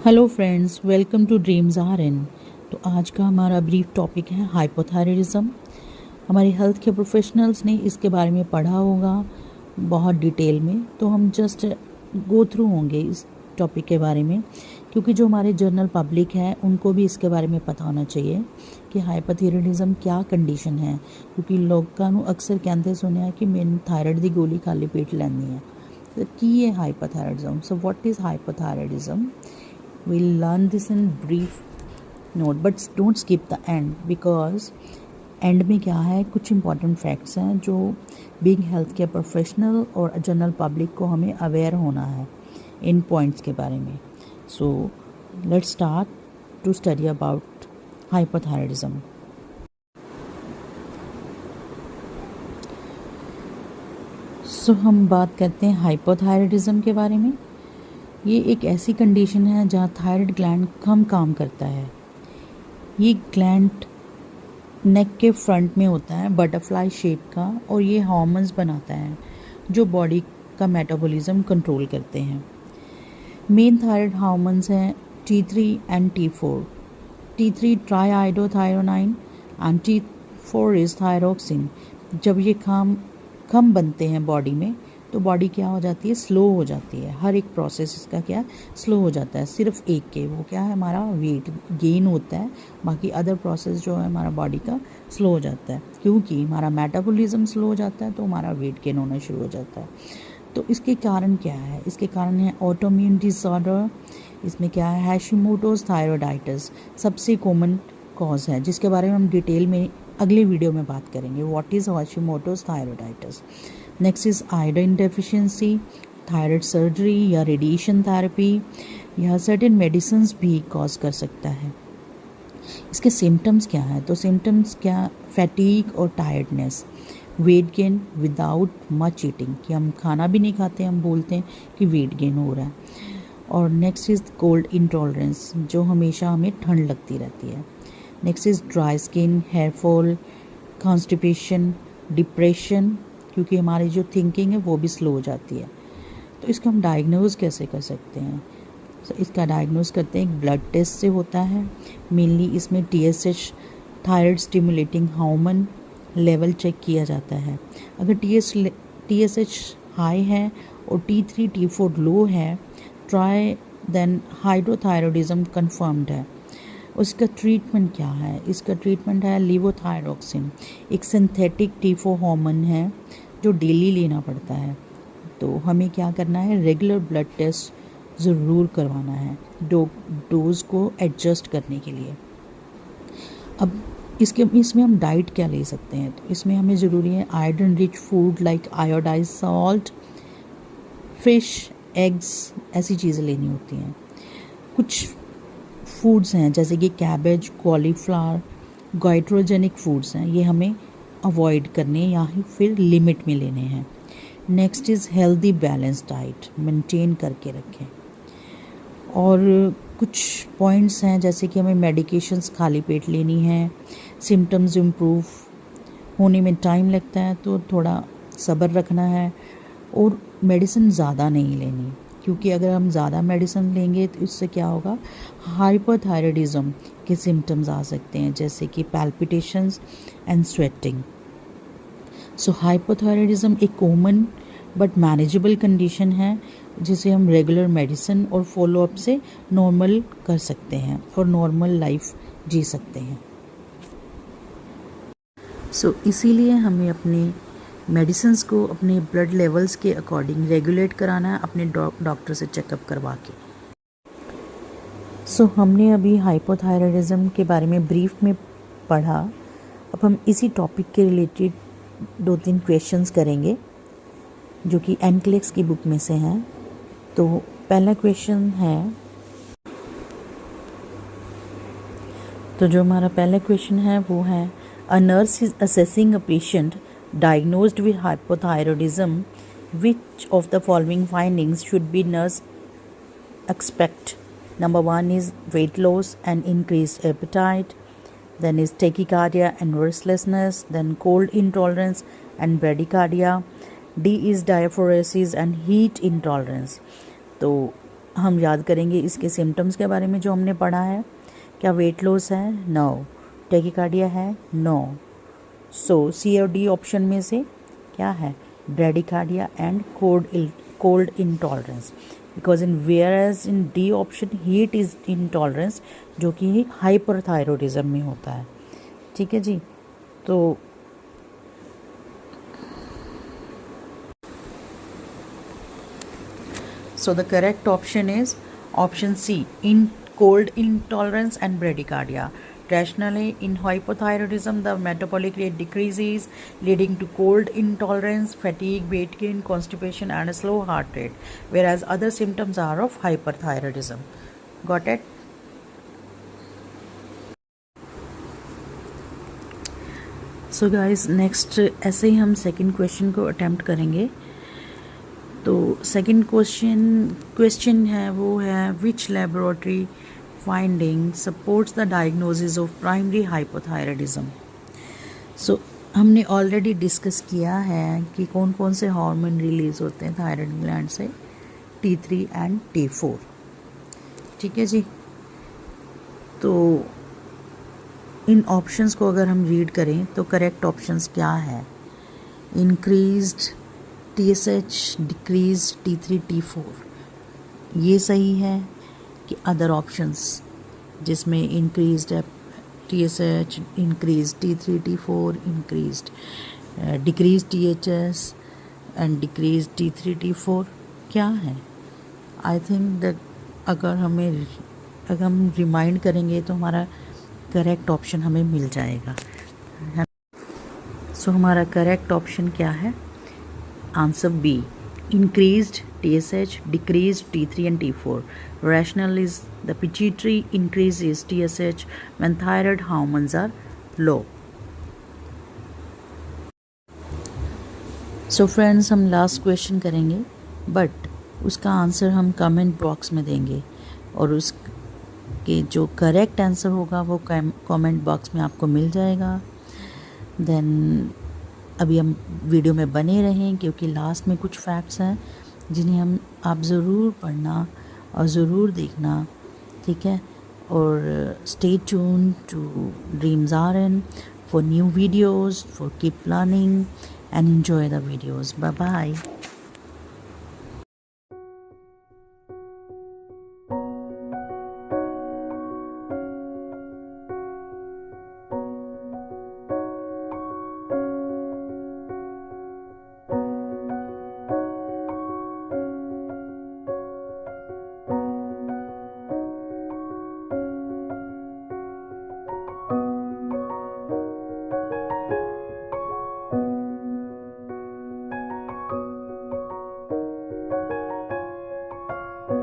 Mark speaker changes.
Speaker 1: Hello friends, welcome to Dreams R N. तो आज का हमारा ब्रीफ टॉपिक है हाइपोथायराइडिज्म। हमारे हेल्थ के प्रोफेशनल्स ने इसके बारे में पढ़ा होगा बहुत डिटेल में, तो हम जस्ट गो थ्रू होंगे इस टॉपिक के बारे में, क्योंकि जो हमारे जनरल पब्लिक है उनको भी इसके बारे में पता होना चाहिए कि हाइपोथायराइडिज्म क्या कंडीशन है। क्योंकि लोग का अक्सर कहते सुने हैं कि मैंने थायराइड की गोली खाली पेट लेनी है, तो की है hypothyroidism. So what is hypothyroidism? We'll learn this in brief note, but don't skip the end because and में क्या है, कुछ इंपॉर्टेंट फैक्ट्स हैं जो बीइंग हेल्थ केयर प्रोफेशनल और जनरल पब्लिक को हमें अवेयर होना है इन पॉइंट्स के बारे में। So let's start to study about hypothyroidism. So हम बात करते हैं हाइपोथायराइडिज्म के बारे में। ये एक ऐसी कंडीशन है जहाँ थायराइड ग्लैंड कम काम करता है। ये ग्लैंड नेक के फ्रंट में होता है, बटरफ्लाई शेप का, और ये हार्मोन्स बनाता है जो बॉडी का मेटाबॉलिज्म कंट्रोल करते हैं। मेन थायराइड हार्मोन्स हैं T3 and T4। T3 triiodothyronine and T4 is thyroxine. जब ये कम बनते हैं बॉडी में तो बॉडी क्या हो जाती है, स्लो हो जाती है। हर एक प्रोसेस इसका क्या स्लो हो जाता है, सिर्फ एक के, वो क्या है, हमारा वेट गेन होता है। बाकी अदर प्रोसेस जो है हमारा बॉडी का स्लो हो जाता है, क्योंकि हमारा मेटाबॉलिज्म स्लो हो जाता है तो हमारा वेट गेन होना शुरू हो जाता है। तो इसके कारण क्या है? इसके कारण है ऑटोइम्यून डिसऑर्डर। इसमें क्या है, हैशिमोटोज थायराइडाइटिस सबसे कॉमन कॉज है, जिसके बारे में हम डिटेल में अगले वीडियो में बात करेंगे। What is Hashimoto's thyroiditis. Next is iodine deficiency, thyroid surgery या रेडिएशन थेरेपी या सर्टेन मेडिसिन भी कॉज कर सकता है। इसके सिम्टम्स क्या है? तो सिम्टम्स क्या, फैटीग और tiredness, weight gain without much eating, कि हम खाना भी नहीं खाते, हम बोलते हैं कि वेट गेन हो रहा है। और नेक्स्ट इज़ कोल्ड इंटॉलरेंस, जो हमेशा हमें ठंड लगती रहती है। Next is dry skin, hair fall, constipation, depression, क्योंकि हमारी जो थिंकिंग है वो भी स्लो हो जाती है। तो इसको हम डायग्नोज कैसे कर सकते हैं? तो इसका डायग्नोज करते हैं एक ब्लड टेस्ट से होता है। मेनली इसमें TSH, thyroid stimulating hormone level check किया जाता है। अगर TSH हाई है और T3 T4 लो है, ट्राई देन हाइड्रोथायरॉयडिज्म कन्फर्म्ड है। उसका ट्रीटमेंट क्या है? इसका ट्रीटमेंट है लीवोथायरॉक्सिन, एक सिंथेटिक T4 हार्मोन है जो डेली लेना पड़ता है। तो हमें क्या करना है, रेगुलर ब्लड टेस्ट ज़रूर करवाना है डोज को एडजस्ट करने के लिए। अब इसमें हम डाइट क्या ले सकते हैं? तो इसमें हमें ज़रूरी है iodine rich food like iodise salt, fish, eggs, ऐसी चीज़ें लेनी होती हैं। कुछ फूड्स हैं जैसे कि कैबेज, कॉलीफ्लावर, गाइट्रोजेनिक फूड्स हैं, ये हमें अवॉइड करने या फिर लिमिट में लेने हैं। Next is healthy balance diet maintain करके रखें। और कुछ पॉइंट्स हैं जैसे कि हमें मेडिकेशंस खाली पेट लेनी है। सिम्टम्स इम्प्रूव होने में टाइम लगता है तो थोड़ा सब्र रखना है, और मेडिसिन ज़्यादा नहीं लेनी, क्योंकि अगर हम ज़्यादा मेडिसिन लेंगे तो इससे क्या होगा, हाइपोथायराइडिज्म के सिम्टम्स आ सकते हैं जैसे कि palpitations and sweating. So hypothyroidism एक कॉमन बट मैनेजेबल कंडीशन है जिसे हम रेगुलर मेडिसिन और फॉलोअप से नॉर्मल कर सकते हैं और नॉर्मल लाइफ जी सकते हैं। सो इसीलिए हमें अपने मेडिसिन्स को अपने ब्लड लेवल्स के अकॉर्डिंग रेगुलेट कराना है, अपने डॉक्टर से चेकअप करवा के। सो हमने अभी हाइपोथायराइडिज्म के बारे में ब्रीफ में पढ़ा। अब हम इसी टॉपिक के रिलेटेड 2-3 क्वेश्चंस करेंगे जो कि एनक्लेक्स की बुक में से हैं। तो पहला क्वेश्चन है, तो जो हमारा पहला क्वेश्चन है वो है, a nurse is assessing a patient diagnosed with hypothyroidism, which of the following findings should be nurse expect? Number 1 is weight loss and increased appetite, then is tachycardia and restlessness, then cold intolerance and bradycardia, D is diaphoresis and heat intolerance. तो हम याद करेंगे इसके symptoms के बारे में जो हमने पढ़ा है। क्या वेट लॉस है? नो। टेकिकार्डिया है? नो। सो सी और डी ऑप्शन में से क्या है? Bradycardia and cold intolerance, because in whereas in D option heat is intolerance, जो कि हाइपरथायरॉयडिज्म में होता है। ठीक है जी। तो so the correct option is option C, in cold intolerance and bradycardia. Rationally, in hypothyroidism, the metabolic rate decreases, leading to cold intolerance, fatigue, weight gain, constipation, and a slow heart rate, whereas other symptoms are of hyperthyroidism. Got it? So guys, next ऐसे ही हम second question को attempt करेंगे। तो second question है वो है which laboratory finding supports the diagnosis of primary hypothyroidism. So हमने already discuss किया है कि कौन कौन से हार्मोन रिलीज होते हैं थायराइड ग्लैंड से, T3 एंड T4। ठीक है जी। तो इन ऑप्शंस को अगर हम रीड करें तो करेक्ट ऑप्शंस क्या है? Increased TSH, decrease T3 T4, ये सही है कि अदर ऑप्शंस जिसमें increased TSH, increase T3 T4, increased decrease THS and decrease T3 T4 क्या है? आई थिंक दैट अगर हम रिमाइंड करेंगे तो हमारा करेक्ट ऑप्शन हमें मिल जाएगा। सो हमारा करेक्ट ऑप्शन क्या है? Answer B, increased TSH, decreased T3 and T4. Rationale is the pituitary increases TSH when thyroid hormones are low. So friends, हम लास्ट क्वेश्चन करेंगे, बट उसका आंसर हम कमेंट बॉक्स में देंगे, और उसके जो करेक्ट आंसर होगा वो कमेंट बॉक्स में आपको मिल जाएगा। देन अभी हम वीडियो में बने रहें, क्योंकि लास्ट में कुछ फैक्ट्स हैं जिन्हें आप ज़रूर पढ़ना और ज़रूर देखना। ठीक है, और stay tune to Dreams RN for new videos, for keep learning and enjoy the videos. Bye bye.